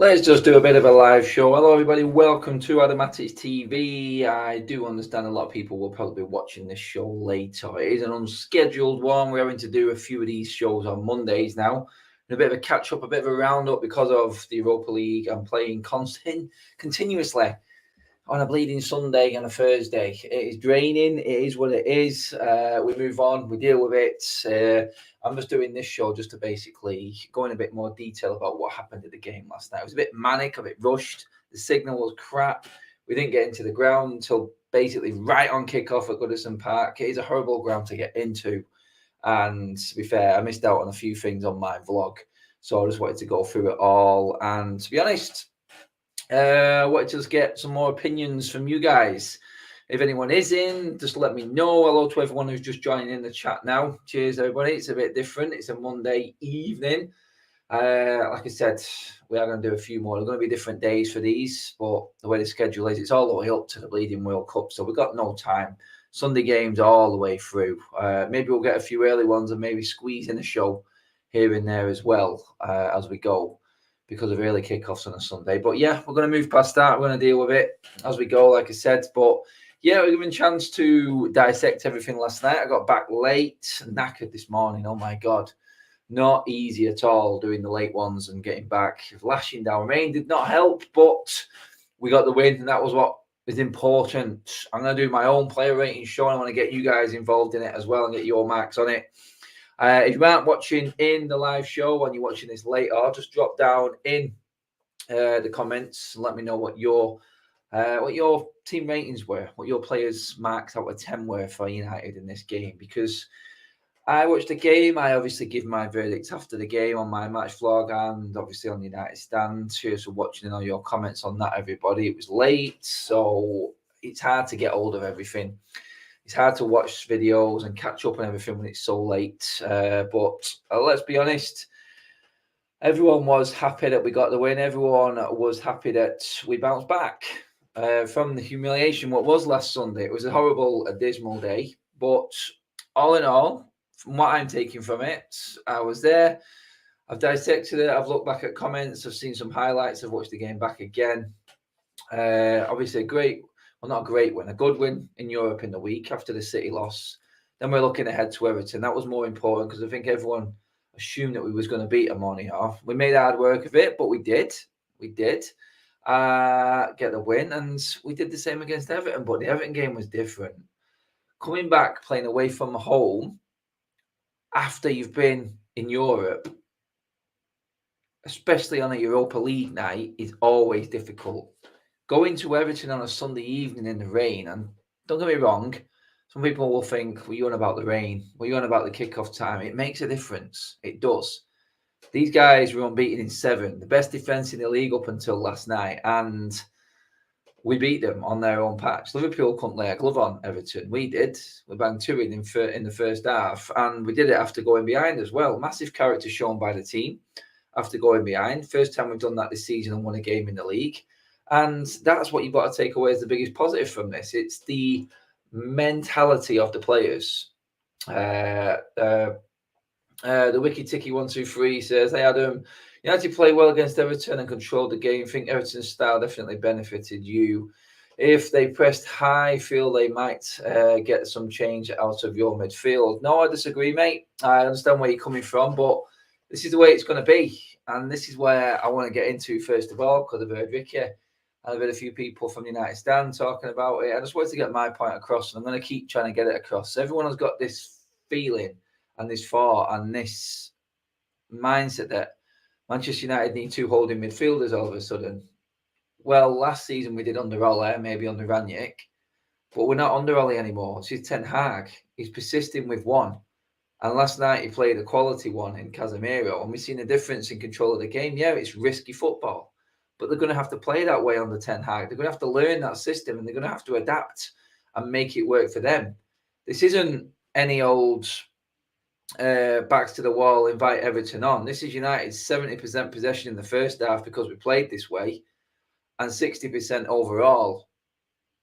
Let's just do a bit of a live show. Hello, everybody. Welcome to Adamatics TV. I do understand a lot of people will probably be watching this show later. It is an unscheduled one. We're having to do a few of these shows on Mondays now. And a bit of a catch up, a bit of a roundup because of the Europa League. I'm playing continuously on a bleeding Sunday and a Thursday. It is draining. It is what it is. We move on. We deal with it. I'm just doing this show just to basically go in a bit more detail about what happened at the game last night. It was a bit manic, a bit rushed. The signal was crap. We didn't get into the ground until basically right on kickoff at Goodison Park. It is a horrible ground to get into. And to be fair, I missed out on a few things on my vlog. So I just wanted to go through it all. And to be honest, I wanted to just get some more opinions from you guys. If anyone is in, just let me know. Hello to everyone who's just joining in the chat now. Cheers, everybody. It's a bit different. It's a Monday evening. Like I said, we are going to do a few more. There are going to be different days for these, but the way the schedule is, it's all the way up to the Bleeding World Cup, so we've got no time. Sunday games all the way through. Maybe we'll get a few early ones and maybe squeeze in a show here and there as well as we go, because of early kickoffs on a Sunday. But yeah, we're going to move past that. We're going to deal with it as we go, like I said. But yeah, we're given a chance to dissect everything last night. I got back late, knackered this morning. Oh my God. Not easy at all doing the late ones and getting back. Lashing down rain did not help, but we got the win, and that was what is important. I'm going to do my own player rating show. I want to get you guys involved in it as well and get your marks on it. If you aren't watching in the live show and you're watching this later, just drop down in the comments and let me know what your team ratings were, what your players' marks out of 10 were for United in this game. Because I watched the game, I obviously give my verdict after the game on my match vlog and obviously on the United stand. Cheers for watching and all your comments on that, everybody. It was late, so it's hard to get hold of everything. It's hard to watch videos and catch up on everything when it's so late. But let's be honest, everyone was happy that we got the win. Everyone was happy that we bounced back from the humiliation what was last Sunday. It was a horrible, a dismal day. But all in all, from what I'm taking from it, I was there. I've dissected it. I've looked back at comments. I've seen some highlights. I've watched the game back again. Obviously, not a great win, a good win in Europe in the week after the City loss. Then we're looking ahead to Everton. That was more important because I think everyone assumed that we was going to beat them on off. We made hard work of it, but we did. We did get the win, and we did the same against Everton. But the Everton game was different. Coming back, playing away from home after you've been in Europe, especially on a Europa League night, is always difficult. Going to Everton on a Sunday evening in the rain, and don't get me wrong, some people will think, well, you're on about the rain, well, you're on about the kickoff time. It makes a difference. It does. These guys were unbeaten in 7, the best defence in the league up until last night, and we beat them on their own patch. Liverpool couldn't lay a glove on Everton. We did. We banged 2 in the first half, and we did it after going behind as well. Massive character shown by the team after going behind. First time we've done that this season and won a game in the league. And that's what you've got to take away as the biggest positive from this. It's the mentality of the players. The Wiki Ticky 123 says, "Hey Adam, United play well against Everton and controlled the game. Think Everton's style definitely benefited you. If they pressed high, feel they might get some change out of your midfield." No, I disagree, mate. I understand where you're coming from, but this is the way it's going to be. And this is where I want to get into first of all, because I've heard Vicky. I've had a few people from the United stand talking about it. I just wanted to get my point across, and I'm going to keep trying to get it across. Everyone has got this feeling and this thought and this mindset that Manchester United need 2 holding midfielders all of a sudden. Well, last season we did under Ole, maybe under Ranić, but we're not under Ole anymore. It's Ten Hag. He's persisting with one. And last night he played a quality one in Casemiro, and we've seen a difference in control of the game. Yeah, it's risky football, but they're going to have to play that way under Ten Hag. They're going to have to learn that system, and they're going to have to adapt and make it work for them. This isn't any old backs to the wall, invite Everton on. This is United's 70% possession in the first half because we played this way, and 60% overall.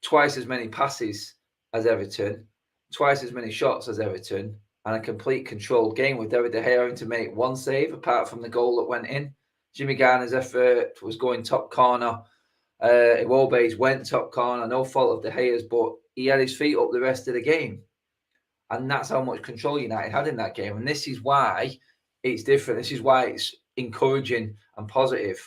Twice as many passes as Everton, twice as many shots as Everton, and a complete controlled game with David De Gea having to make 1 save apart from the goal that went in. Jimmy Garner's effort was going top corner. Iwobi's went top corner, no fault of De Gea's, but he had his feet up the rest of the game. And that's how much control United had in that game. And this is why it's different. This is why it's encouraging and positive.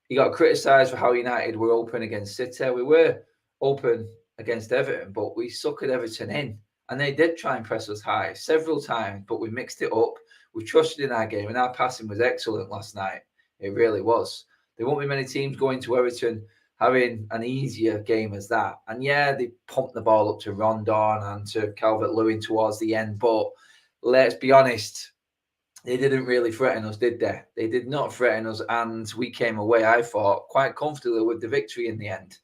He got criticised for how United were open against City. We were open against Everton, but we suckered Everton in. And they did try and press us high several times, but we mixed it up. We trusted in our game, and our passing was excellent last night. It really was. There won't be many teams going to Everton having an easier game as that. And yeah, they pumped the ball up to Rondon and to Calvert-Lewin towards the end. But let's be honest, they didn't really threaten us, did they? They did not threaten us. And we came away, I thought, quite comfortably with the victory in the end.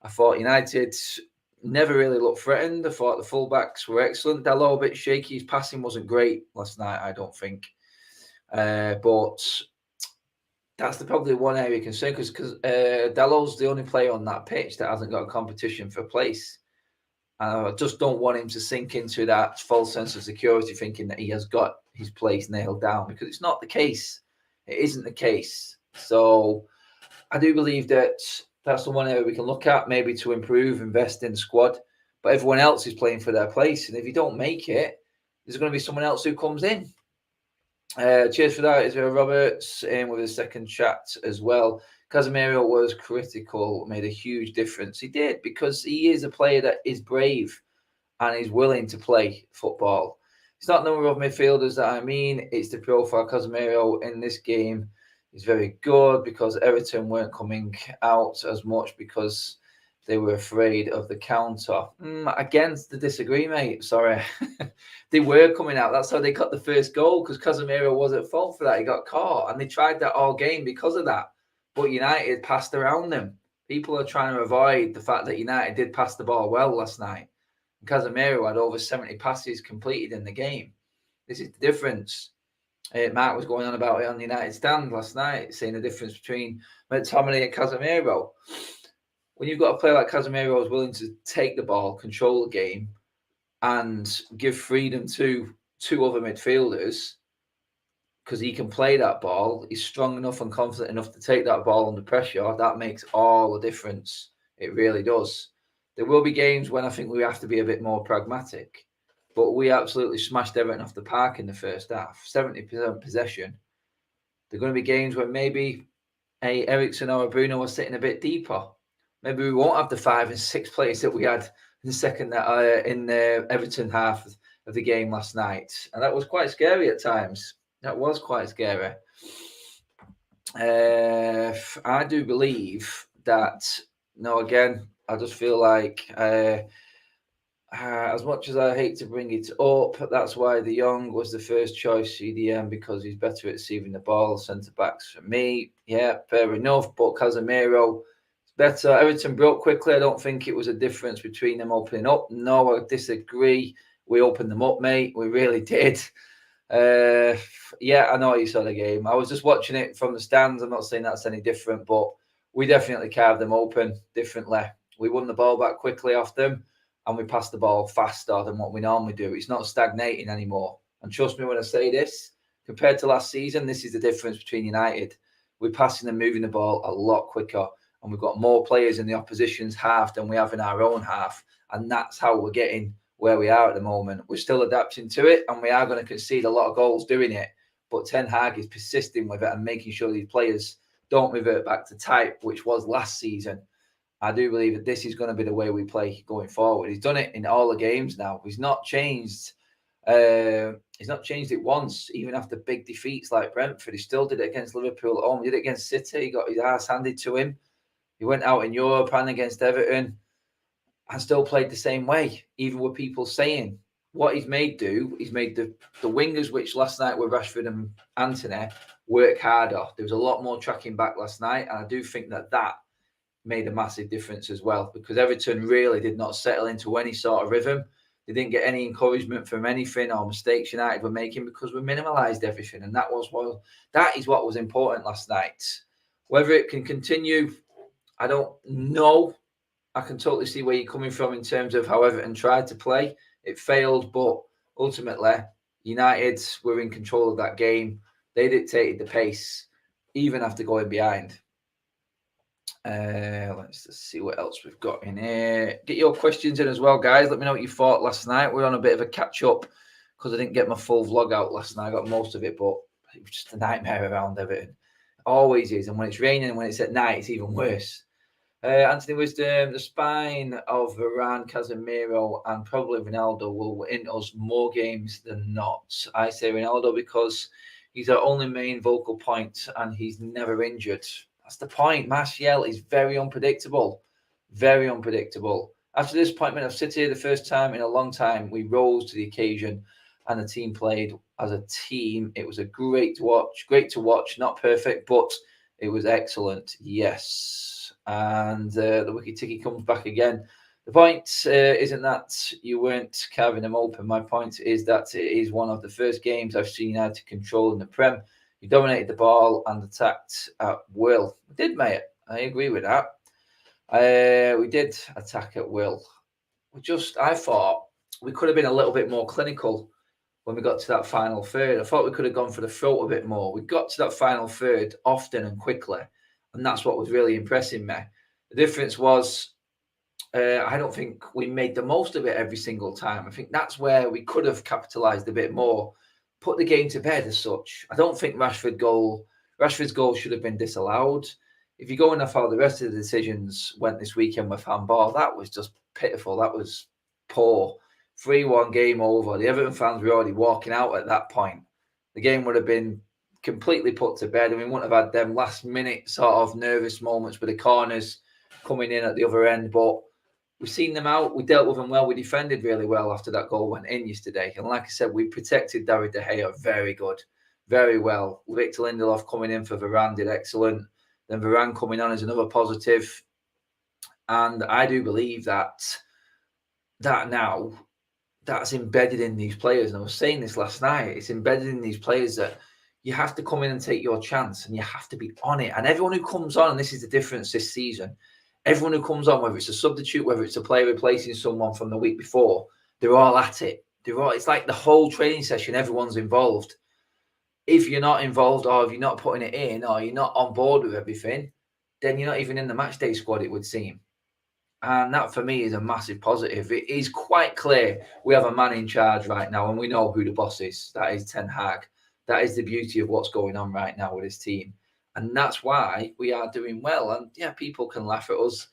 I thought United never really looked threatened. I thought the fullbacks were excellent. Dalot a bit shaky. His passing wasn't great last night, I don't think. But that's probably one area of concern because Dalot's the only player on that pitch that hasn't got a competition for place. I just don't want him to sink into that false sense of security thinking that he has got his place nailed down, because it's not the case. It isn't the case. So I do believe that that's the one area we can look at, maybe to improve, invest in the squad. But everyone else is playing for their place. And if you don't make it, there's going to be someone else who comes in. Cheers for that, Israel Roberts, in with his second chat as well. Casemiro was critical, made a huge difference. He did, because he is a player that is brave and is willing to play football. It's not the number of midfielders that I mean, it's the profile. Casemiro in this game is very good because Everton weren't coming out as much because they were afraid of the counter. Against the disagree, mate. Sorry. They were coming out. That's how they got the first goal, because Casemiro was at fault for that. He got caught, and they tried that all game because of that. But United passed around them. People are trying to avoid the fact that United did pass the ball well last night. And Casemiro had over 70 passes completed in the game. This is the difference. Mark was going on about it on the United stand last night, saying the difference between McTominay and Casemiro. When you've got a player like Casemiro who's willing to take the ball, control the game, and give freedom to two other midfielders, because he can play that ball, he's strong enough and confident enough to take that ball under pressure, that makes all the difference. It really does. There will be games when I think we have to be a bit more pragmatic, but we absolutely smashed Everton off the park in the first half, 70% possession. There are going to be games where maybe a Eriksen or a Bruno are sitting a bit deeper. Maybe we won't have the 5 and 6 players that we had in the second in the Everton half of the game last night, and that was quite scary at times. That was quite scary. I do believe that. No, again, I just feel like as much as I hate to bring it up, that's why De Jong was the first choice CDM, because he's better at receiving the ball. Centre backs for me, yeah, fair enough. But Casemiro is better. Everton broke quickly. I don't think it was a difference between them opening up. No, I disagree. We opened them up, mate. We really did. Yeah, I know you saw the game. I was just watching it from the stands. I'm not saying that's any different, but we definitely carved them open differently. We won the ball back quickly off them, and we passed the ball faster than what we normally do. It's not stagnating anymore. And trust me when I say this, compared to last season, this is the difference between United. We're passing and moving the ball a lot quicker, and we've got more players in the opposition's half than we have in our own half. And that's how we're getting where we are at the moment. We're still adapting to it, and we are going to concede a lot of goals doing it. But Ten Hag is persisting with it and making sure these players don't revert back to type, which was last season. I do believe that this is going to be the way we play going forward. He's done it in all the games now. He's not changed. He's not changed it once, even after big defeats like Brentford. He still did it against Liverpool at home. He did it against City. He got his ass handed to him. He went out in Europe and against Everton and still played the same way, even with people saying what he's made the wingers, which last night were Rashford and Antony, work harder. There was a lot more tracking back last night, and I do think that made a massive difference as well, because Everton really did not settle into any sort of rhythm. They didn't get any encouragement from anything or mistakes United were making, because we minimalised everything, and that is what was important last night. Whether it can continue, I don't know. I can totally see where you're coming from in terms of how Everton tried to play. It failed, but ultimately, United were in control of that game. They dictated the pace. even after going behind. Let's just see what else we've got in here. Get your questions in as well, guys. Let me know what you thought last night. We're on a bit of a catch up because I didn't get my full vlog out last night. I got most of it, but it was just a nightmare around Everton. Always is. And when it's raining and when it's at night, it's even worse. Anthony Wisdom, the spine of Varane, Casemiro, and probably Ronaldo will win us more games than not. I say Ronaldo because he's our only main vocal point and he's never injured. That's the point. Martial is very unpredictable. Very unpredictable. After the disappointment of City the first time in a long time, we rose to the occasion and the team played as a team. It was a great to watch. Not perfect, but it was excellent. Yes. And the wiki ticky comes back again. The point isn't that you weren't carving them open. My point is that it is one of the first games I've seen United control in the Prem. You dominated the ball and attacked at will. We did, mate. I agree with that. We did attack at will. I thought we could have been a little bit more clinical when we got to that final third. I thought we could have gone for the throat a bit more. We got to that final third often and quickly. And that's what was really impressing me. The difference was I don't think we made the most of it every single time. I think that's where we could have capitalised a bit more, put the game to bed as such. I don't think Rashford's goal should have been disallowed. If you go enough how the rest of the decisions went this weekend with handball, that was just pitiful. That was poor. 3-1 game over. The Everton fans were already walking out at that point. The game would have been completely put to bed and we wouldn't have had them last minute sort of nervous moments with the corners coming in at the other end. But we've seen them out. We dealt with them well. We defended really well after that goal went in yesterday. And like I said, we protected David De Gea very good, very well. Victor Lindelof coming in for Varane did excellent. Then Varane coming on is another positive. And I do believe that now that's embedded in these players. And I was saying this last night. It's embedded in these players that you have to come in and take your chance and you have to be on it. And everyone who comes on, and this is the difference this season, everyone who comes on, whether it's a substitute, whether it's a player replacing someone from the week before, they're all at it. It's like the whole training session, everyone's involved. If you're not involved or if you're not putting it in or you're not on board with everything, then you're not even in the match day squad, it would seem. And that for me is a massive positive. It is quite clear we have a man in charge right now and we know who the boss is. That is Ten Hag. That is the beauty of what's going on right now with his team. And that's why we are doing well. And yeah, people can laugh at us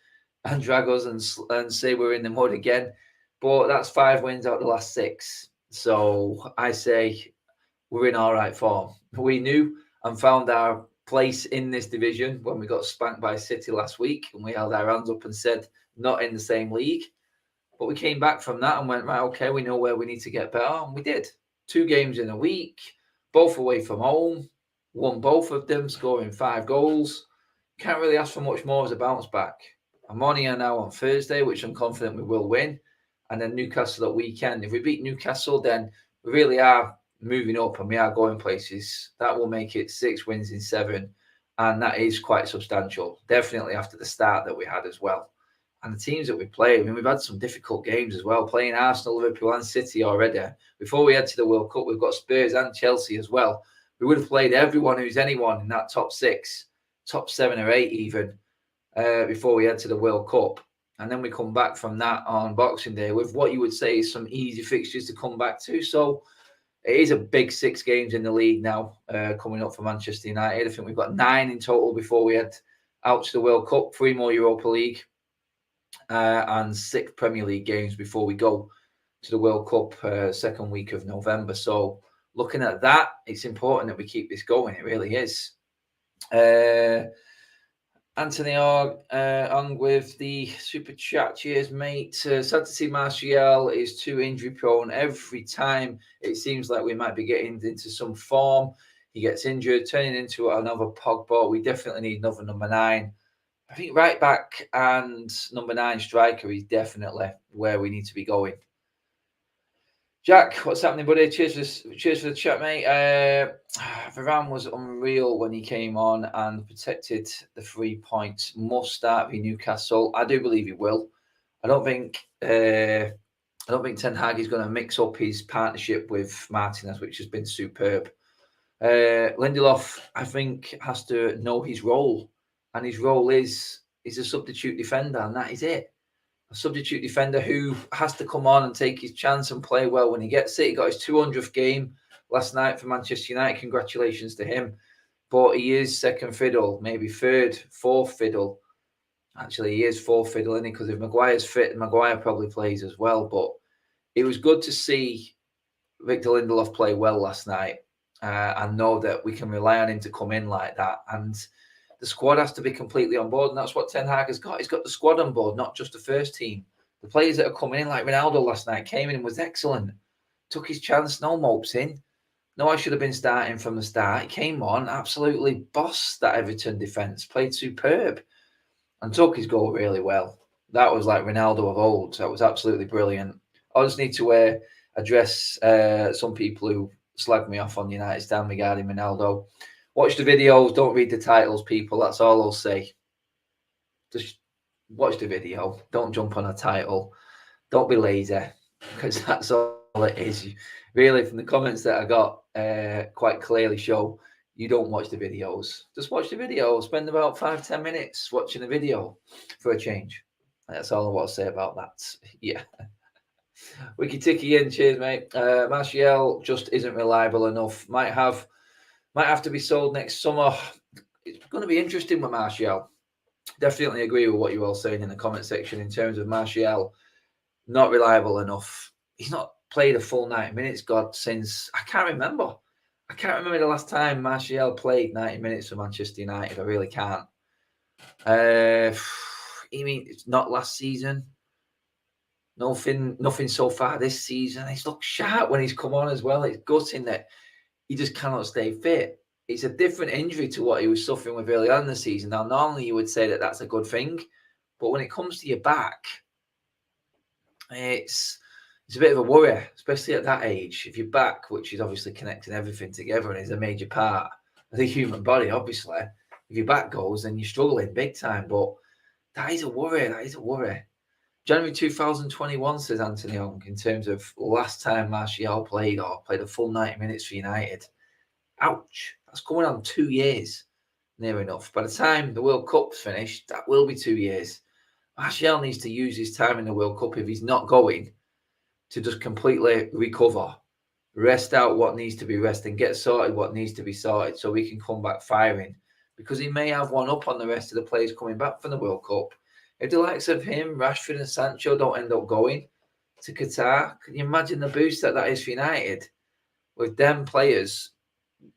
and drag us and say we're in the mud again. But that's 5 wins out of the last 6. So I say we're in all right form. We knew and found our place in this division when we got spanked by City last week. And we held our hands up and said, not in the same league. But we came back from that and went, right, okay, we know where we need to get better. And we did. 2 games in a week. Both away from home, won both of them, scoring 5 goals. Can't really ask for much more as a bounce back. I'm on here now on Thursday, which I'm confident we will win. And then Newcastle at weekend. If we beat Newcastle, then we really are moving up and we are going places. That will make it 6 wins in 7. And that is quite substantial. Definitely after the start that we had as well. And the teams that we play, I mean, we've had some difficult games as well, playing Arsenal, Liverpool and City already. Before we head to the World Cup, we've got Spurs and Chelsea as well. We would have played everyone who's anyone in that top 6, top 7 or 8 even, before we head to the World Cup. And then we come back from that on Boxing Day with what you would say is some easy fixtures to come back to. So it is a big 6 games in the league now coming up for Manchester United. I think we've got 9 in total before we head out to the World Cup, 3 more Europa League. And 6 Premier League games before we go to the World Cup second week of November. So looking at that, it's important that we keep this going. It really is. Anthony on with the super chat. Cheers, mate. Sad to see Martial is too injury prone. Every time it seems like we might be getting into some form, he gets injured, turning into another Pogba. We definitely need another number 9. I think right back and number 9 striker is definitely where we need to be going. Jack, what's happening, buddy? Cheers for the chat, mate. Varane was unreal when he came on and protected the 3 points. Must start v Newcastle. I do believe he will. I don't think Ten Hag is going to mix up his partnership with Martinez, which has been superb. Lindelof, I think, has to know his role, and his role is a substitute defender, and that is it. A substitute defender who has to come on and take his chance and play well when he gets it. He got his 200th game last night for Manchester United. Congratulations to him. But he is second fiddle, maybe third, fourth fiddle. Actually, he is fourth fiddle, isn't he? Because if Maguire's fit, Maguire probably plays as well. But it was good to see Victor Lindelof play well last night and know that we can rely on him to come in like that. And the squad has to be completely on board. And that's what Ten Hag has got. He's got the squad on board, not just the first team. The players that are coming in, like Ronaldo last night, came in and was excellent. Took his chance, no mopes in. No, I should have been starting from the start. He came on, absolutely bossed that Everton defence, played superb and took his goal really well. That was like Ronaldo of old. That was absolutely brilliant. I just need to address some people who slag me off on the United stand regarding Ronaldo. Watch the videos, don't read the titles, people. That's all I'll say. Just watch the video. Don't jump on a title. Don't be lazy, because that's all it is. Really, from the comments that I got, quite clearly show you don't watch the videos. Just watch the video. Spend about 5-10 minutes watching the video for a change. That's all I want to say about that. Yeah. Wiki Tiki in, cheers, mate. Martial just isn't reliable enough. Might have to be sold next summer. It's going to be interesting with Martial. Definitely agree with what you're all saying in the comment section in terms of Martial. Not reliable enough. He's not played a full 90 minutes, God, since I can't remember. I can't remember the last time Martial played 90 minutes for Manchester United. I really can't. You mean it's not last season? Nothing so far this season. He's looked sharp when he's come on as well. It's gutting that he just cannot stay fit. It's a different injury to what he was suffering with early on in the season. Now, normally you would say that that's a good thing, but when it comes to your back, it's a bit of a worry, especially at that age. If your back, which is obviously connecting everything together and is a major part of the human body, obviously, if your back goes, then you're struggling big time. But that is a worry. That is a worry. January 2021, says Anthony Young, in terms of last time Martial played a full 90 minutes for United. Ouch. That's coming on 2 years, near enough. By the time the World Cup's finished, that will be 2 years. Martial needs to use his time in the World Cup, if he's not going, to just completely recover, rest out what needs to be rested, and get sorted what needs to be sorted so we can come back firing. Because he may have one up on the rest of the players coming back from the World Cup. If the likes of him, Rashford and Sancho don't end up going to Qatar, can you imagine the boost that is for United? With them players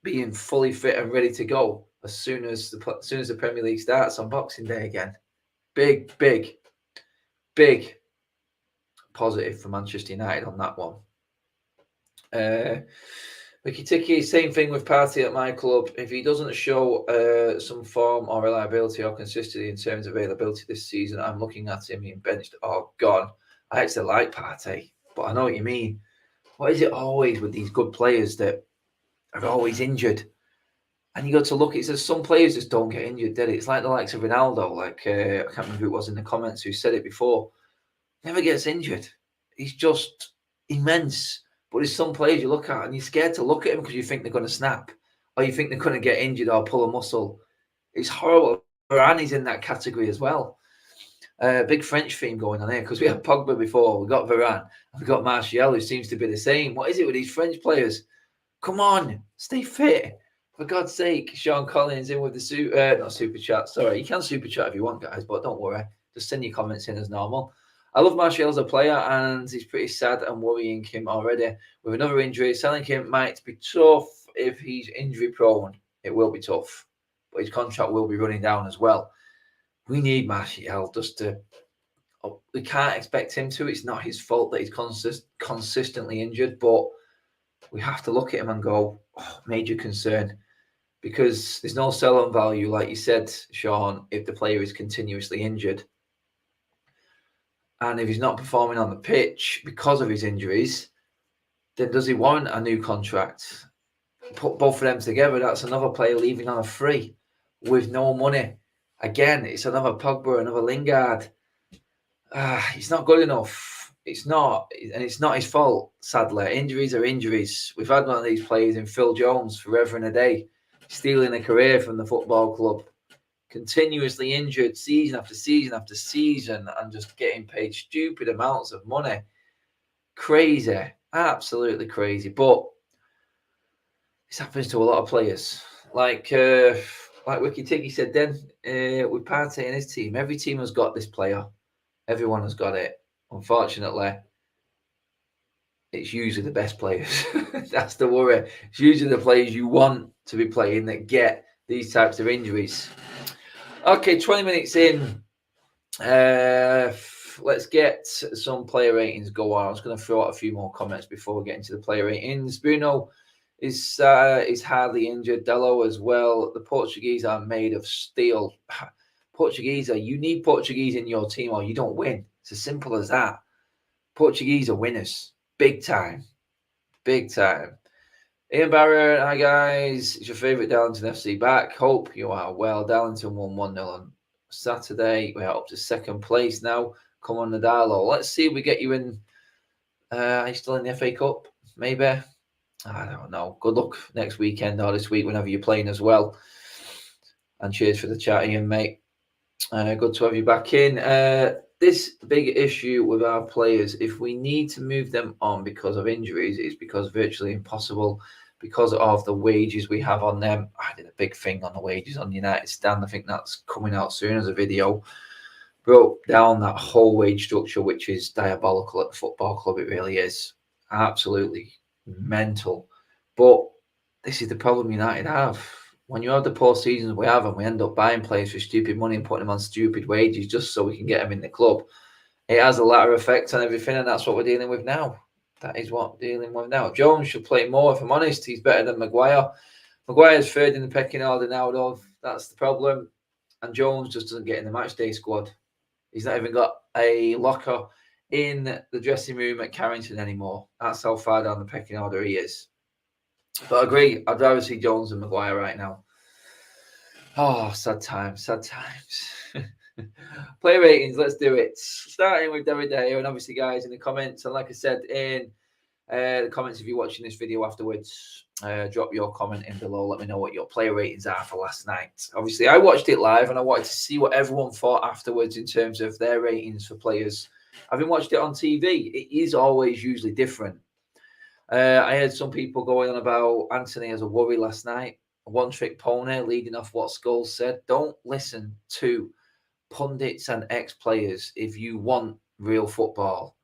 being fully fit and ready to go as soon as the Premier League starts on Boxing Day again. Big positive for Manchester United on that one. Mickey Tiki, same thing with Partey at my club. If he doesn't show some form or reliability or consistency in terms of availability this season, I'm looking at him being benched or gone. I actually like Partey, but I know what you mean. What is it always with these good players that are always injured? And you got to look, it says some players just don't get injured, did it? It's like the likes of Ronaldo, I can't remember who it was in the comments who said it before. Never gets injured. He's just immense. But there's some players you look at and you're scared to look at him because you think they're going to snap or you think they're going to get injured or pull a muscle. It's horrible. Varane is in that category as well. Big French theme going on here because we had Pogba before, we got Varane, and we got Martial, who seems to be the same. What is it with these French players? Come on, stay fit. For God's sake. Sean Collins in with the not super chat. Sorry, you can super chat if you want, guys, but don't worry. Just send your comments in as normal. I love Martial as a player, and he's pretty sad and worrying him already. With another injury, selling him might be tough if he's injury prone. It will be tough, but his contract will be running down as well. We need Martial just to. We can't expect him to. It's not his fault that he's consistently injured, but we have to look at him and go, major concern. Because there's no sell-on value, like you said, Sean, if the player is continuously injured. And if he's not performing on the pitch because of his injuries, then does he warrant a new contract? Put both of them together, that's another player leaving on a free with no money. Again, it's another Pogba, another Lingard. It's not good enough. it's not, and it's not his fault, sadly. Injuries are injuries. We've had one of these players in Phil Jones forever and a day, stealing a career from the football club, continuously injured season after season after season, and just getting paid stupid amounts of money. Crazy, absolutely crazy. But this happens to a lot of players. Like Wiki Tiggy said then, with Partey and his team, every team has got this player. Everyone has got it. Unfortunately, it's usually the best players. That's the worry. It's usually the players you want to be playing that get these types of injuries. Okay, 20 minutes in. Let's get some player ratings go on. I was going to throw out a few more comments before we get into the player ratings. Bruno is hardly injured. Dello as well. The Portuguese are made of steel. You need Portuguese in your team or you don't win. It's as simple as that. Portuguese are winners. Big time. Big time. Ian Barrett, hi guys. It's your favourite Darlington FC back. Hope you are well. Darlington won 1-0 on Saturday. We're up to second place now. Come on, Nadalo. Let's see if we get you in. Are you still in the FA Cup? Maybe. I don't know. Good luck next weekend or this week, whenever you're playing as well. And cheers for the chat, Ian, mate. Good to have you back in. This big issue with our players, if we need to move them on because of injuries, it's because virtually impossible because of the wages we have on them. I did a big thing on the wages on United Stand. I think that's coming out soon as a video. Broke down that whole wage structure, which is diabolical at the football club. It really is. Absolutely mental. But this is the problem United have. When you have the poor seasons we have and we end up buying players for stupid money and putting them on stupid wages just so we can get them in the club, it has a latter effect on everything, and that's what we're dealing with now. That is what we're dealing with now. Jones should play more, if I'm honest. He's better than Maguire. Maguire's third in the pecking order now, though. That's the problem. And Jones just doesn't get in the matchday squad. He's not even got a locker in the dressing room at Carrington anymore. That's how far down the pecking order he is. But I agree, I'd rather see Jones than Maguire right now. Oh, sad times, sad times. Player ratings, let's do it. Starting with David De Gea, and obviously, guys, in the comments, and like I said in the comments, if you're watching this video afterwards, drop your comment in below. Let me know what your player ratings are for last night. Obviously, I watched it live, and I wanted to see what everyone thought afterwards in terms of their ratings for players. Having watched it on TV, it is always usually different. I heard some people going on about Anthony as a worry last night. A one-trick pony, leading off what Scholes said. Don't listen to pundits and ex-players if you want real football.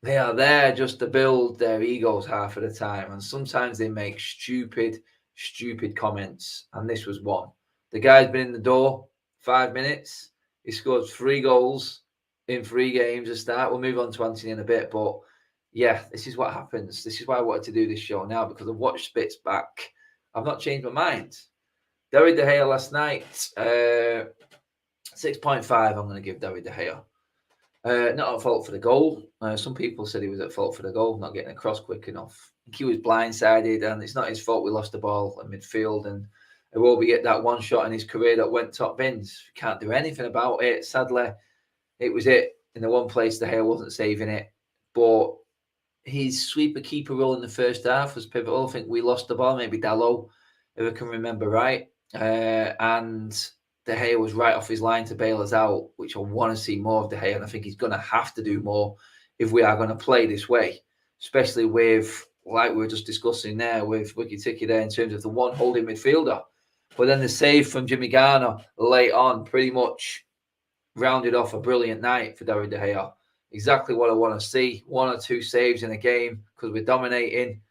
They are there just to build their egos half of the time. And sometimes they make stupid comments. And this was one. The guy's been in the door 5 minutes. He scored 3 goals in 3 games to start. We'll move on to Anthony in a bit, but yeah, this is what happens. This is why I wanted to do this show now, because I've watched bits back. I've not changed my mind. David De Gea last night, 6.5 I'm going to give David De Gea. Not at fault for the goal. Some people said he was at fault for the goal, not getting across quick enough. I think he was blindsided, and it's not his fault we lost the ball in midfield. And Iwobi get that one shot in his career that went top bins. Can't do anything about it. Sadly, it was it. In the one place, De Gea wasn't saving it. But his sweeper keeper role in the first half was pivotal. I think we lost the ball, maybe Dallo, if I can remember right. And De Gea was right off his line to bail us out, which I want to see more of De Gea. And I think he's going to have to do more if we are going to play this way, especially with, like we were just discussing there, with Wiki Tiki there in terms of the one holding midfielder. But then the save from Jimmy Garner late on pretty much rounded off a brilliant night for David De Gea. Exactly what I want to see. 1 or 2 saves in a game because we're dominating.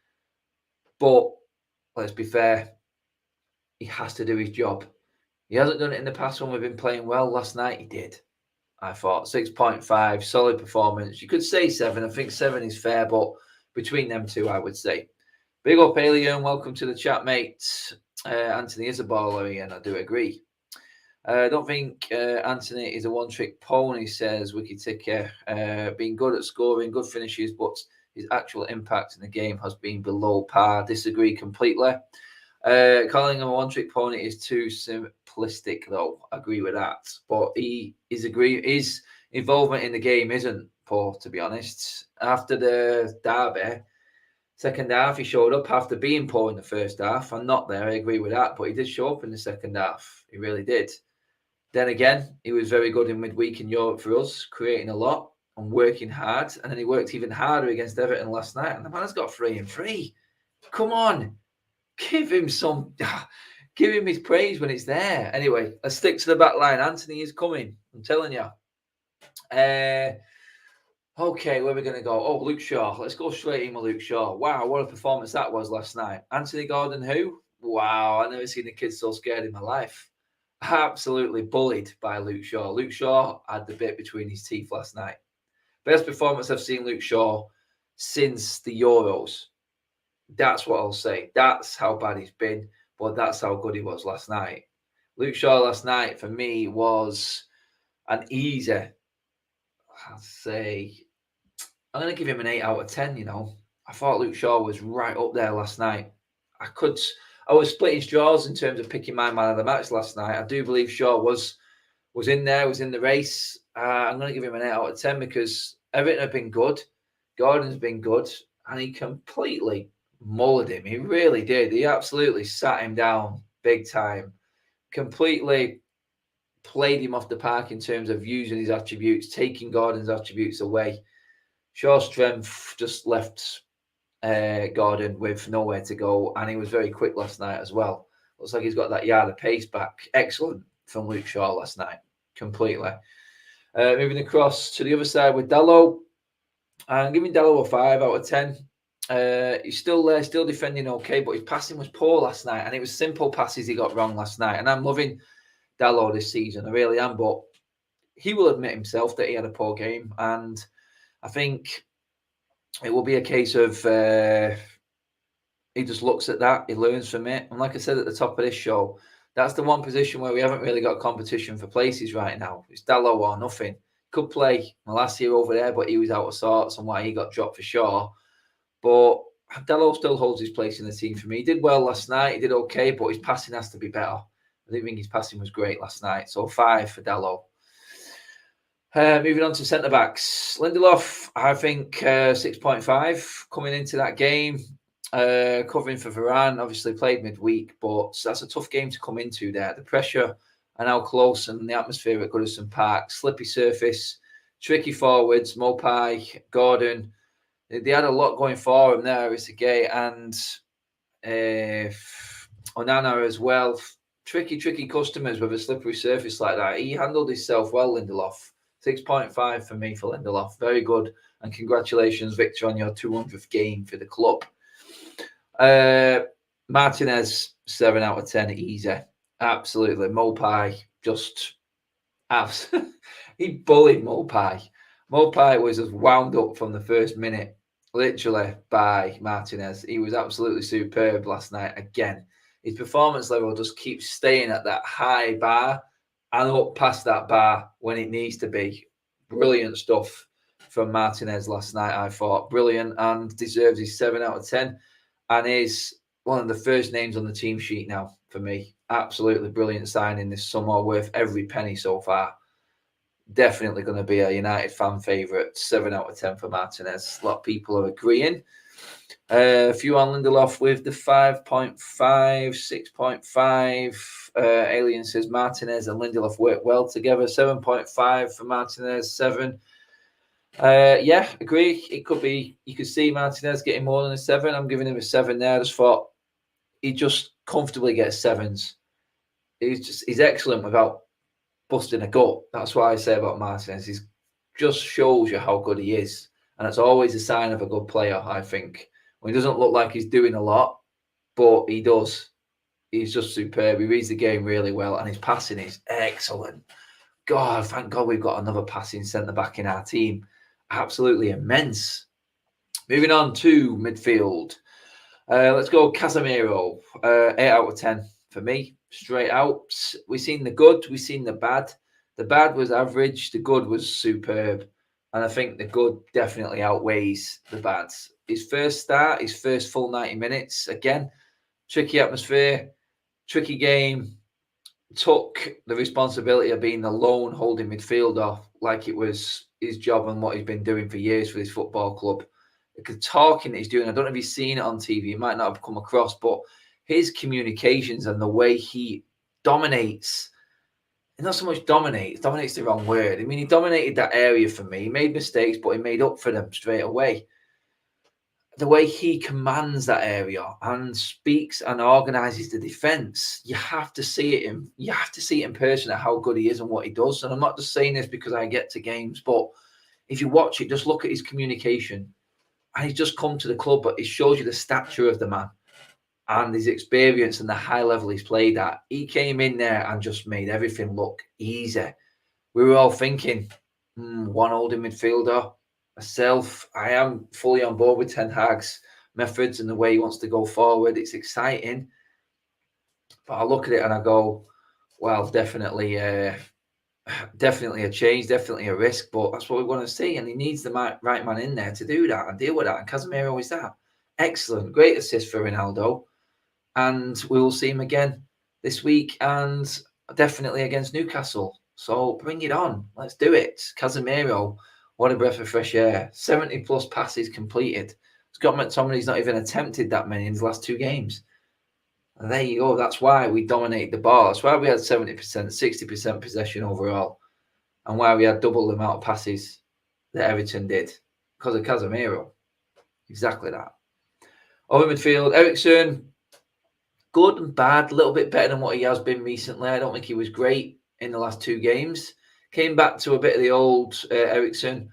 But let's be fair, he has to do his job. He hasn't done it in the past when we've been playing well. Last night he did. I thought 6.5, solid performance. You could say 7. I think 7 is fair, but between them two, I would say. Big up, Alien. Welcome to the chat, mate. Anthony is a baller, and I do agree. I don't think Anthony is a one-trick pony, says Wiki Ticker. Being good at scoring, good finishes, but his actual impact in the game has been below par. Disagree completely. Calling him a one-trick pony is too simplistic, though. I agree with that. But his involvement in the game isn't. poor, to be honest. After the derby, second half, he showed up after being poor in the first half. I'm not there, I agree with that, but he did show up in the second half. He really did. Then again, he was very good in midweek in Europe for us, creating a lot and working hard. And then he worked even harder against Everton last night. And the man's got 3 and 3. Come on, give him some, give him his praise when it's there. Anyway, let's stick to the back line. Anthony is coming, I'm telling you. Okay, where are we going to go? Oh, Luke Shaw. Let's go straight in with Luke Shaw. Wow, what a performance that was last night. Anthony Gordon, who? Wow, I've never seen a kid so scared in my life. Absolutely bullied by Luke Shaw. Luke Shaw had the bit between his teeth last night. Best performance I've seen Luke Shaw since the Euros. That's what I'll say. That's how bad he's been, but that's how good he was last night. Luke Shaw last night, for me, was an easy, I'd say, I'm going to give him an 8 out of 10, I thought Luke Shaw was right up there last night. I was splitting straws in terms of picking my man of the match last night. I do believe Shaw was in there, was in the race. I'm going to give him an 8 out of 10 because Everton have been good. Gordon's been good. And he completely mullered him. He really did. He absolutely sat him down big time. Completely played him off the park in terms of using his attributes, taking Gordon's attributes away. Shaw's strength just left Gordon with nowhere to go, and he was very quick last night as well. Looks like he's got that yard of pace back. Excellent from Luke Shaw last night, completely. Moving across to the other side with Dalot, I'm giving Dalot a 5 out of 10. He's still there, still defending okay, but his passing was poor last night, and it was simple passes he got wrong last night. And I'm loving Dalot this season, I really am, but he will admit himself that he had a poor game, and I think it will be a case of he just looks at that, he learns from it. And like I said at the top of this show, that's the one position where we haven't really got competition for places right now. It's Dalot or nothing. Could play last year over there, but he was out of sorts and why he got dropped for Shaw. But Dalot still holds his place in the team for me. He did well last night. He did okay, but his passing has to be better. I didn't think his passing was great last night. So 5 for Dalot. Moving on to centre-backs. Lindelof, I think 6.5 coming into that game. Covering for Varane, obviously played midweek, but that's a tough game to come into there. The pressure and how close and the atmosphere at Goodison Park, slippy surface, tricky forwards, Mopai, Gordon. They had a lot going for them there, Isagay and Onana as well. Tricky customers with a slippery surface like that. He handled himself well, Lindelof. 6.5 for me for Lindelof. Very good. And congratulations, Victor, on your 200th game for the club. Martinez, 7 out of 10. Easy. Absolutely. Mopai, just he bullied Mopai. Mopai was just wound up from the first minute, literally, by Martinez. He was absolutely superb last night. Again, his performance level just keeps staying at that high bar and up past that bar when it needs to be. Brilliant stuff from Martinez last night, I thought. Brilliant, and deserves his 7 out of 10. And is one of the first names on the team sheet now for me. Absolutely brilliant signing this summer, worth every penny so far. Definitely going to be a United fan favourite. 7 out of 10 for Martinez. A lot of people are agreeing. A few on Lindelof with the 5.5, 6.5. Alien says Martinez and Lindelof work well together. 7.5 for Martinez, 7. Yeah, agree. It could be, you could see Martinez getting more than a 7. I'm giving him a 7 there. I just thought he just comfortably gets 7s. He's excellent without busting a gut. That's what I say about Martinez. He just shows you how good he is. And it's always a sign of a good player, I think. When he doesn't look like he's doing a lot, but he does. He's just superb. He reads the game really well, and his passing is excellent. God, thank God we've got another passing centre-back in our team. Absolutely immense. Moving on to midfield. Let's go Casemiro. 8 out of 10 for me. Straight out. We've seen the good. We've seen the bad. The bad was average. The good was superb. And I think the good definitely outweighs the bad. His first start, his first full 90 minutes. Again, tricky atmosphere, tricky game. took the responsibility of being the lone holding midfielder like it was his job and what he's been doing for years for this football club. The talking that he's doing, I don't know if you've seen it on TV, it might not have come across, but his communications and the way he dominates, not so much dominates the wrong word. I mean, he dominated that area for me. He made mistakes, but he made up for them straight away. The way he commands that area and speaks and organises the defence, you have to see it in person at how good he is and what he does. And I'm not just saying this because I get to games, but if you watch it, just look at his communication. And he's just come to the club, but it shows you the stature of the man and his experience and the high level he's played at. He came in there and just made everything look easy. We were all thinking, one holding midfielder. Myself, I am fully on board with Ten Hag's methods and the way he wants to go forward. It's exciting. But I look at it and I go, well, definitely a change, definitely a risk, but that's what we want to see. And he needs the right man in there to do that and deal with that. And Casemiro is that. Excellent. Great assist for Ronaldo. And we will see him again this week and definitely against Newcastle. So bring it on. Let's do it. Casemiro, what a breath of fresh air. 70 plus passes completed. Scott McTominay's not even attempted that many in his last 2 games. And there you go. That's why we dominate the ball. That's why we had 70%, 60% possession overall. And why we had double the amount of passes that Everton did. Because of Casemiro. Exactly that. Over midfield, Eriksen, good and bad. A little bit better than what he has been recently. I don't think he was great in the last 2 games. Came back to a bit of the old Eriksen.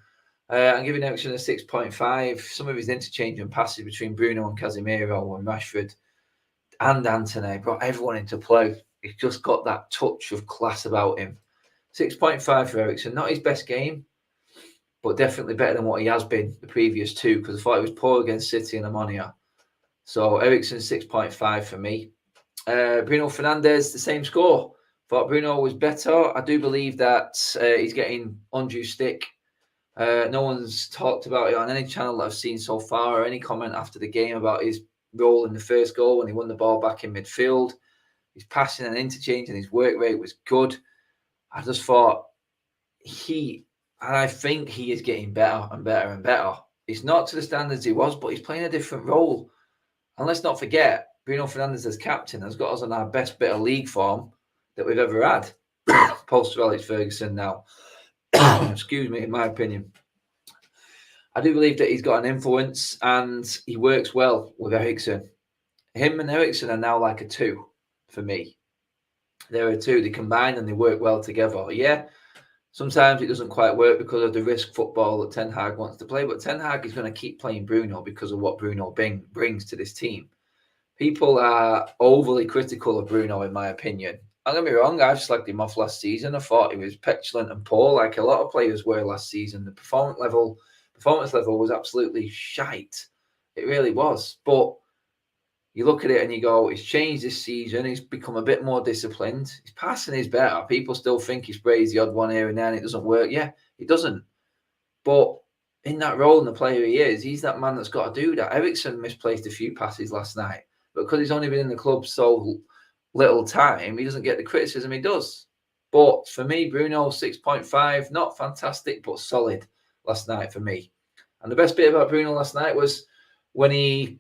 I'm giving Eriksen a 6.5. Some of his interchange and passes between Bruno and Casemiro and Rashford and Antony brought everyone into play. He's just got that touch of class about him. 6.5 for Eriksen. Not his best game, but definitely better than what he has been the previous 2, because I thought he was poor against City and Ammonia. So Eriksen 6.5 for me. Bruno Fernandes, the same score. Thought Bruno was better. I do believe that he's getting undue stick. No one's talked about it on any channel that I've seen so far or any comment after the game about his role in the first goal when he won the ball back in midfield. His passing and interchange and his work rate was good. I just thought I think he is getting better and better and better. It's not to the standards he was, but he's playing a different role. And let's not forget, Bruno Fernandes as captain has got us on our best bit of league form that we've ever had. Post Alex Ferguson now. Excuse me, in my opinion. I do believe that he's got an influence and he works well with Eriksen. Him and Eriksen are now like a 2 for me. They're a 2. They combine and they work well together. Yeah, sometimes it doesn't quite work because of the risk football that Ten Hag wants to play, but Ten Hag is going to keep playing Bruno because of what Bruno brings to this team. People are overly critical of Bruno, in my opinion. Don't get me wrong, I've slagged him off last season. I thought he was petulant and poor, like a lot of players were last season. The performance level was absolutely shite. It really was. But you look at it and you go, he's changed this season. He's become a bit more disciplined. His passing is better. People still think he sprays the odd one here and there and it doesn't work. Yeah, it doesn't. But in that role and the player he is, he's that man that's got to do that. Eriksen misplaced a few passes last night. But because he's only been in the club so little time, he doesn't get the criticism he does. But for me, Bruno, 6.5, not fantastic, but solid last night for me. And the best bit about Bruno last night was when he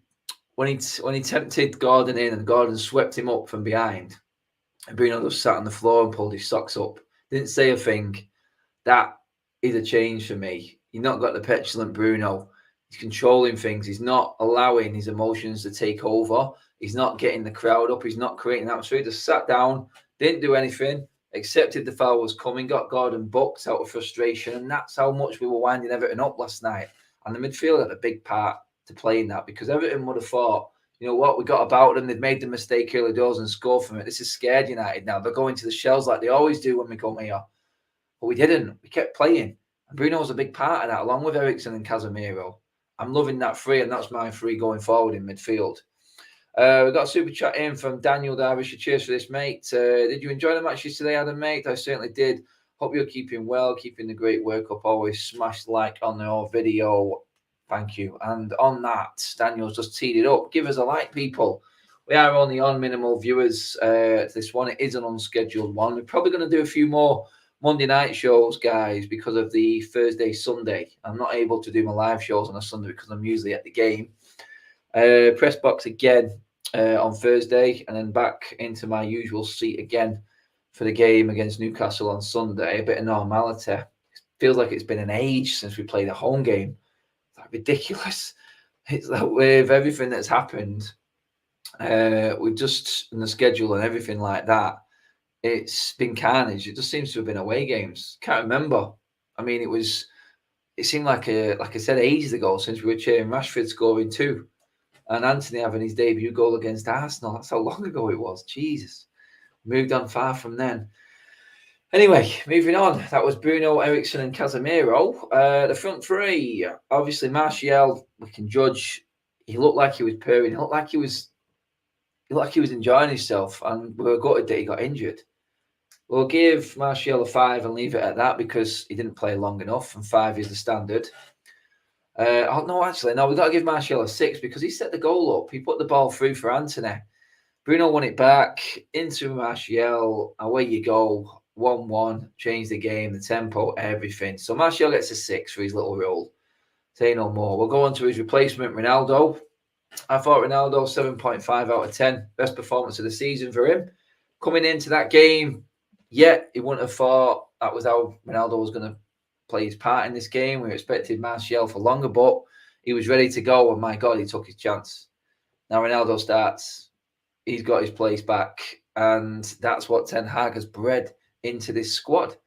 tempted Gordon in and Gordon swept him up from behind. And Bruno just sat on the floor and pulled his socks up. Didn't say a thing. That is a change for me. You've not got the petulant Bruno. He's controlling things. He's not allowing his emotions to take over. He's not getting the crowd up. He's not creating an atmosphere. He just sat down, didn't do anything, accepted the foul was coming, got Gordon booked out of frustration. And that's how much we were winding Everton up last night. And the midfield had a big part to play in that, because Everton would have thought, you know what, we got about them. They'd made the mistake early doors and scored from it. This is scared United now. They're going to the shells like they always do when we come here. But we didn't. We kept playing. And Bruno was a big part of that, along with Eriksen and Casemiro. I'm loving that 3, and that's my 3 going forward in midfield. We've got a super chat in from Daniel Derbyshire. Cheers for this, mate. Did you enjoy the matches today, Adam, mate? I certainly did. Hope you're keeping well, keeping the great work up. Always smash like on your video. Thank you. And on that, Daniel's just teed it up. Give us a like, people. we are only on minimal viewers. This one, it is an unscheduled one. We're probably going to do a few more Monday night shows, guys, because of the Thursday, Sunday. I'm not able to do my live shows on a Sunday because I'm usually at the game. Press box again on Thursday, and then back into my usual seat again for the game against Newcastle on Sunday. A bit of normality. It feels like it's been an age since we played a home game. It's like ridiculous. It's like with everything that's happened, we just in the schedule and everything like that. It's been carnage. It just seems to have been away games. Can't remember. I mean, it seemed like I said ages ago since we were cheering Rashford scoring 2 and Anthony having his debut goal against Arsenal. That's how long ago it was. Jesus. Moved on far from then. Anyway, moving on. That was Bruno, Eriksen and Casemiro. The front three. Obviously, Martial, we can judge. He looked like he was purring. He looked like he was enjoying himself, and we were gutted that he got injured. We'll give Martial a 5 and leave it at that because he didn't play long enough, and 5 is the standard. We've got to give Martial a 6 because he set the goal up. He put the ball through for Anthony. Bruno won it back into Martial. Away you go. 1-1. Change the game, the tempo, everything. So Martial gets a 6 for his little role. Say no more. We'll go on to his replacement, Ronaldo. I thought Ronaldo 7.5 out of 10. Best performance of the season for him. Coming into that game, he wouldn't have thought that was how Ronaldo was going to play his part in this game. We expected Martial for longer, but he was ready to go. And my God, he took his chance. Now Ronaldo starts. He's got his place back. And that's what Ten Hag has bred into this squad.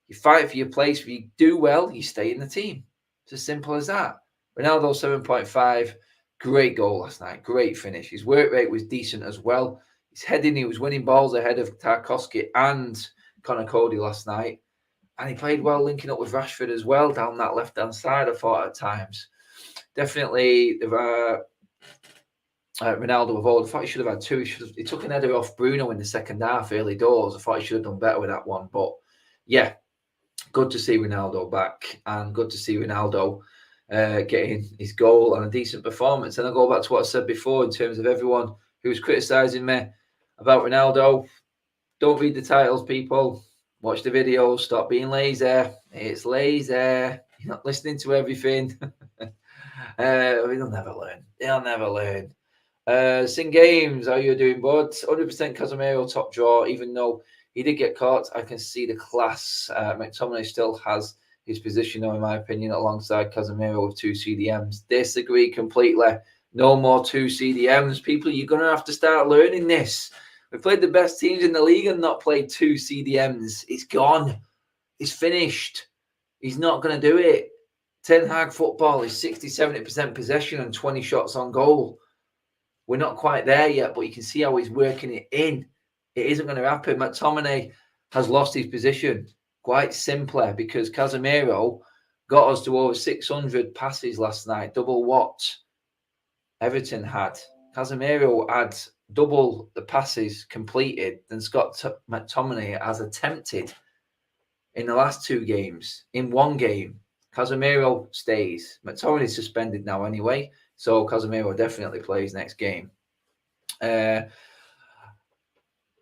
You fight for your place. If you do well, you stay in the team. It's as simple as that. Ronaldo 7.5. Great goal last night. Great finish. His work rate was decent as well. His heading, he was winning balls ahead of Tarkowski and Connor Cody last night. And he played well linking up with Rashford as well down that left-hand side, I thought, at times. Definitely, Ronaldo of old. I thought he should have had 2. He took an header off Bruno in the second half, early doors. I thought he should have done better with that one. But, yeah, good to see Ronaldo back and good to see Ronaldo getting his goal and a decent performance. And I'll go back to what I said before in terms of everyone who was criticising me about Ronaldo. Don't read the titles, people. Watch the videos. Stop being lazy. It's lazy. You're not listening to everything. He'll never learn. He'll never learn. Sing Games, how you doing, bud? 100% Casemiro top draw, even though he did get caught. I can see the class. McTominay still has his position, though, in my opinion, alongside Casemiro with 2 CDMs. Disagree completely. No more 2 CDMs. People, you're going to have to start learning this. We played the best teams in the league and not played 2 CDMs. It's gone. It's finished. He's not going to do it. Ten Hag football is 60-70% possession and 20 shots on goal. We're not quite there yet, but you can see how he's working it in. It isn't going to happen. McTominay has lost his position quite simply because Casemiro got us to over 600 passes last night, double what Everton had. Casemiro had double the passes completed than Scott McTominay has attempted in the last 2 games. In one game, Casemiro stays. McTominay is suspended now anyway, so Casemiro definitely plays next game.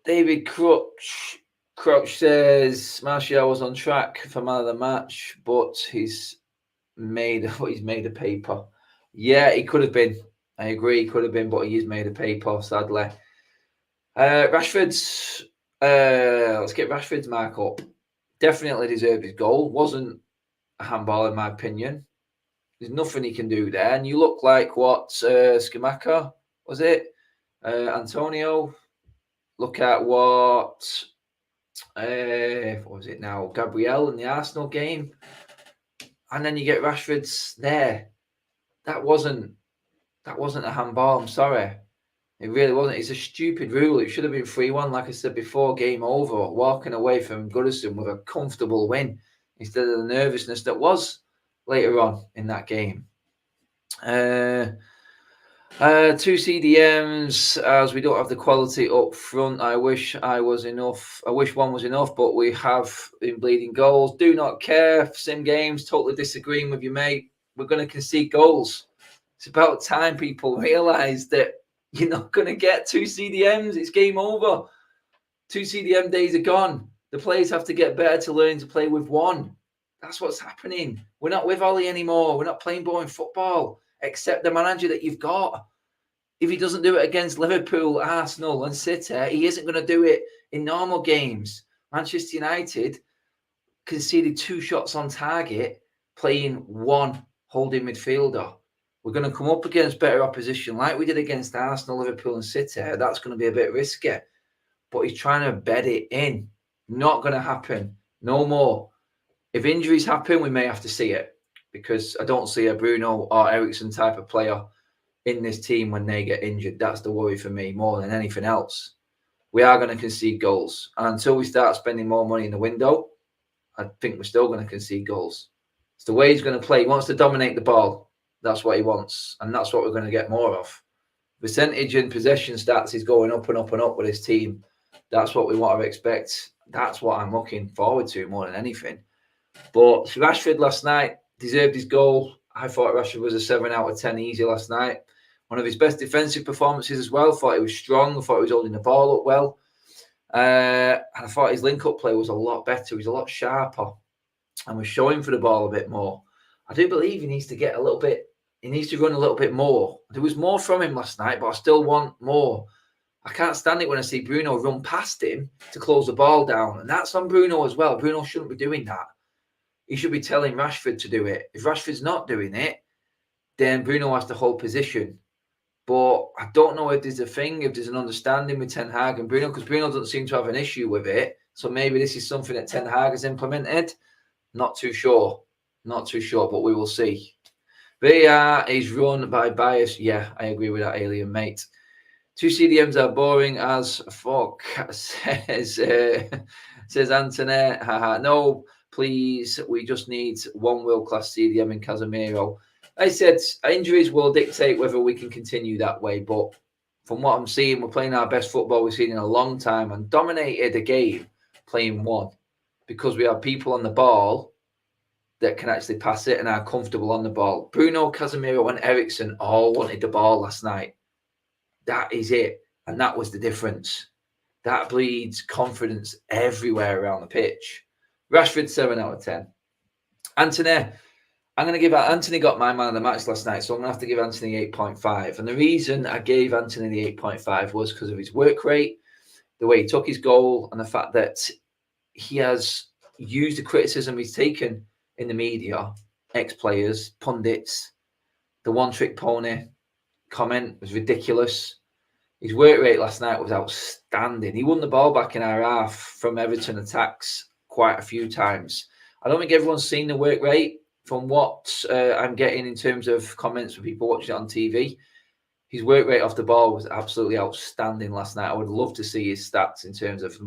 David Crouch says Martial was on track for man of the match, but he's made a paper. Yeah, he could have been. I agree, he could have been, but he is made a paper, sadly. Rashford's let's get Rashford's mark up. Definitely deserved his goal. Wasn't a handball in my opinion. There's nothing he can do there. And you look like what Scamacca, was it? Antonio. Look at what was it now? Gabriel in the Arsenal game. And then you get Rashford's there. That wasn't a handball. I'm sorry. It really wasn't. It's a stupid rule. It should have been 3-1, like I said before, game over. Walking away from Goodison with a comfortable win instead of the nervousness that was later on in that game. 2 CDMs, as we don't have the quality up front. I wish one was enough, but we have been bleeding goals. Do not care. Sim Games, totally disagreeing with you, mate. We're going to concede goals. It's about time people realise that You're not going to get 2 CDMs. It's game over. 2 CDM days are gone. The players have to get better to learn to play with one. That's what's happening. We're not with Ollie anymore. We're not playing boring football. Accept the manager that you've got. If he doesn't do it against Liverpool, Arsenal and City, he isn't going to do it in normal games. Manchester United conceded 2 shots on target, playing one holding midfielder. We're going to come up against better opposition like we did against Arsenal, Liverpool and City. That's going to be a bit risky. But he's trying to bed it in. Not going to happen. No more. If injuries happen, we may have to see it, because I don't see a Bruno or Eriksen type of player in this team when they get injured. That's the worry for me more than anything else. We are going to concede goals. And until we start spending more money in the window, I think we're still going to concede goals. It's the way he's going to play. He wants to dominate the ball. That's what he wants. And that's what we're going to get more of. Percentage and possession stats is going up and up and up with his team. That's what we want to expect. That's what I'm looking forward to more than anything. But Rashford last night deserved his goal. I thought Rashford was a 7 out of 10 easy last night. One of his best defensive performances as well. Thought he was strong. I thought he was holding the ball up well. And I thought his link-up play was a lot better. He was a lot sharper and was showing for the ball a bit more. I do believe he needs to get a little bit, he needs to run a little bit more. There was more from him last night, but I still want more. I can't stand it when I see Bruno run past him to close the ball down. And that's on Bruno as well. Bruno shouldn't be doing that. He should be telling Rashford to do it. If Rashford's not doing it, then Bruno has to hold position. But I don't know if there's a thing, if there's an understanding with Ten Hag and Bruno, because Bruno doesn't seem to have an issue with it. So maybe this is something that Ten Hag has implemented. Not too sure. Not too sure, but we will see. VAR is run by bias. Yeah, I agree with that, alien mate. 2 CDMs are boring as fuck, says Anthony. No, please, we just need one world-class CDM in Casemiro. I said injuries will dictate whether we can continue that way, but from what I'm seeing, we're playing our best football we've seen in a long time and dominated a game playing one, because we have people on the ball that can actually pass it and are comfortable on the ball. Bruno, Casemiro and Eriksen all wanted the ball last night. That is it. And that was the difference. That bleeds confidence everywhere around the pitch. Rashford, 7 out of 10. Anthony, I'm going to give out. Anthony got my man of the match last night, so I'm going to have to give Anthony 8.5. And the reason I gave Anthony the 8.5 was because of his work rate, the way he took his goal, and the fact that he has used the criticism he's taken in the media, ex-players, pundits. The one-trick pony comment was ridiculous. His work rate last night was outstanding. He won the ball back in our half from Everton attacks quite a few times. I don't think everyone's seen the work rate. From what I'm getting in terms of comments from people watching it on TV, his work rate off the ball was absolutely outstanding last night. I would love to see his stats in terms of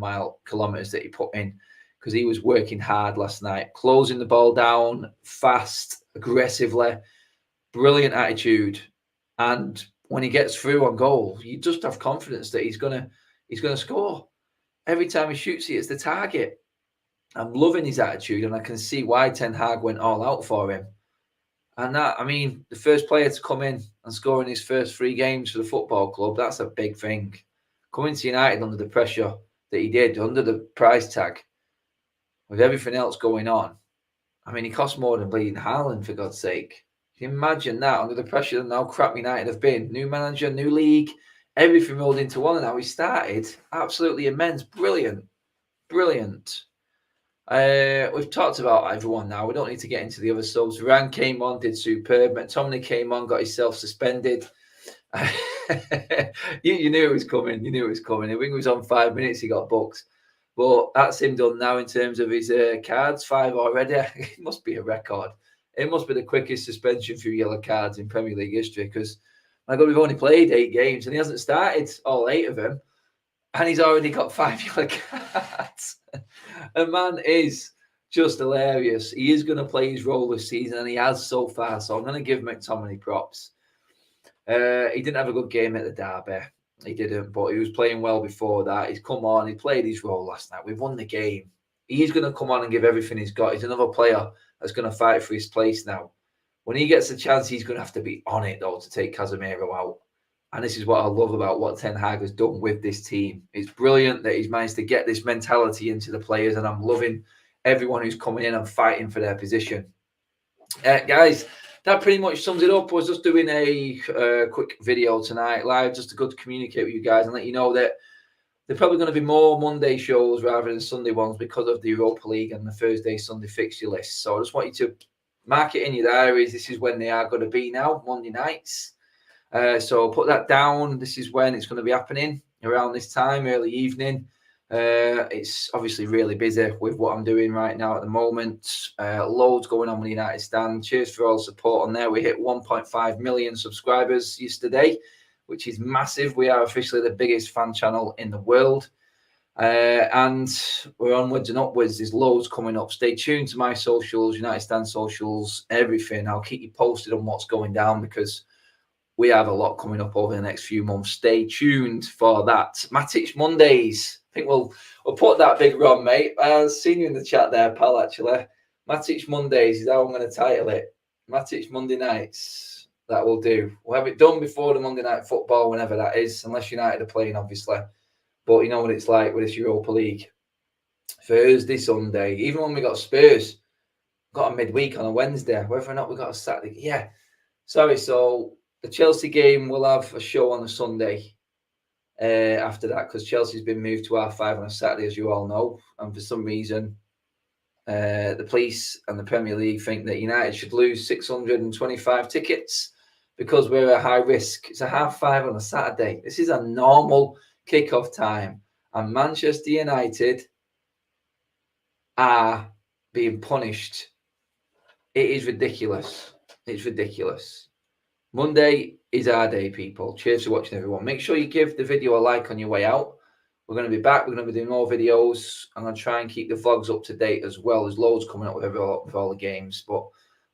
kilometres that he put in, because he was working hard last night, closing the ball down fast, aggressively, brilliant attitude. And when he gets through on goal, you just have confidence that he's gonna score. Every time he shoots, he hits the target. I'm loving his attitude, and I can see why Ten Hag went all out for him. And that, I mean, the first player to come in and score in his first 3 games for the football club, that's a big thing. Coming to United under the pressure that he did, under the price tag, with everything else going on. I mean, he cost more than bleeding Haaland, for God's sake. Can you imagine that, under the pressure and how crap United have been? New manager, new league, everything rolled into one, and how he started. Absolutely immense. Brilliant. Brilliant. We've talked about everyone now. We don't need to get into the other subs. Varane came on, did superb. McTominay came on, got himself suspended. you knew it was coming. You knew it was coming. I think it was on 5 minutes he got booked. But that's him done now in terms of his cards. 5 already. It must be a record. It must be the quickest suspension for yellow cards in Premier League history, because, my God, we've only played 8 games and he hasn't started all 8 of them. And he's already got 5 yellow cards. The man is just hilarious. He is going to play his role this season, and he has so far. So I'm going to give McTominay props. He didn't have a good game at the derby. He didn't, but he was playing well before that. He's come on. He played his role last night. We've won the game. He's going to come on and give everything he's got. He's another player that's going to fight for his place now. When he gets a chance, he's going to have to be on it, though, to take Casemiro out. And this is what I love about what Ten Hag has done with this team. It's brilliant that he's managed to get this mentality into the players, and I'm loving everyone who's coming in and fighting for their position. Guys, that pretty much sums it up. I was just doing a quick video tonight live just to go to communicate with you guys and let you know that they're probably going to be more Monday shows rather than Sunday ones because of the Europa League and the Thursday, Sunday fixture list. So I just want you to mark it in your diaries. This is when they are going to be now, Monday nights. So put that down. This is when it's going to be happening around this time, early evening. It's obviously really busy with what I'm doing right now at the moment. Loads going on with the United Stand. Cheers for all the support on there. We hit 1.5 million subscribers yesterday, which is massive. We are officially the biggest fan channel in the world. And we're onwards and upwards. There's loads coming up. Stay tuned to my socials, United Stand socials, everything. I'll keep you posted on what's going down because we have a lot coming up over the next few months. Stay tuned for that. Matic Mondays. I think we'll put that big run, mate. I've seen you in the chat there, pal, actually. Matic Mondays is how I'm going to title it. Matic Monday nights. That will do. We'll have it done before the Monday night football, whenever that is, unless United are playing, obviously. But you know what it's like with this Europa League. Thursday, Sunday. Even when we got Spurs, got a midweek on a Wednesday. Whether or not we got a Saturday. Yeah. Sorry, so the Chelsea game will have a show on a Sunday after that because Chelsea's been moved to R5 on a Saturday, as you all know. And for some reason, the police and the Premier League think that United should lose 625 tickets because we're at high risk. It's a 5:30 on a Saturday. This is a normal kickoff time. And Manchester United are being punished. It is ridiculous. It's ridiculous. Monday is our day, people. Cheers for watching, everyone. Make sure you give the video a like on your way out. We're going to be back. We're going to be doing more videos. I'm going to try and keep the vlogs up to date as well. There's loads coming up with all the games. But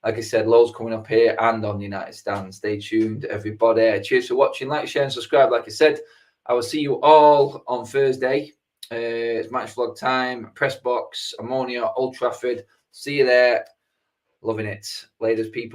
like I said, loads coming up here and on the United Stand. Stay tuned, everybody. Cheers for watching. Like, share, and subscribe. Like I said, I will see you all on Thursday. It's match vlog time. Press box, Ammonia, Old Trafford. See you there. Loving it. Ladies, people.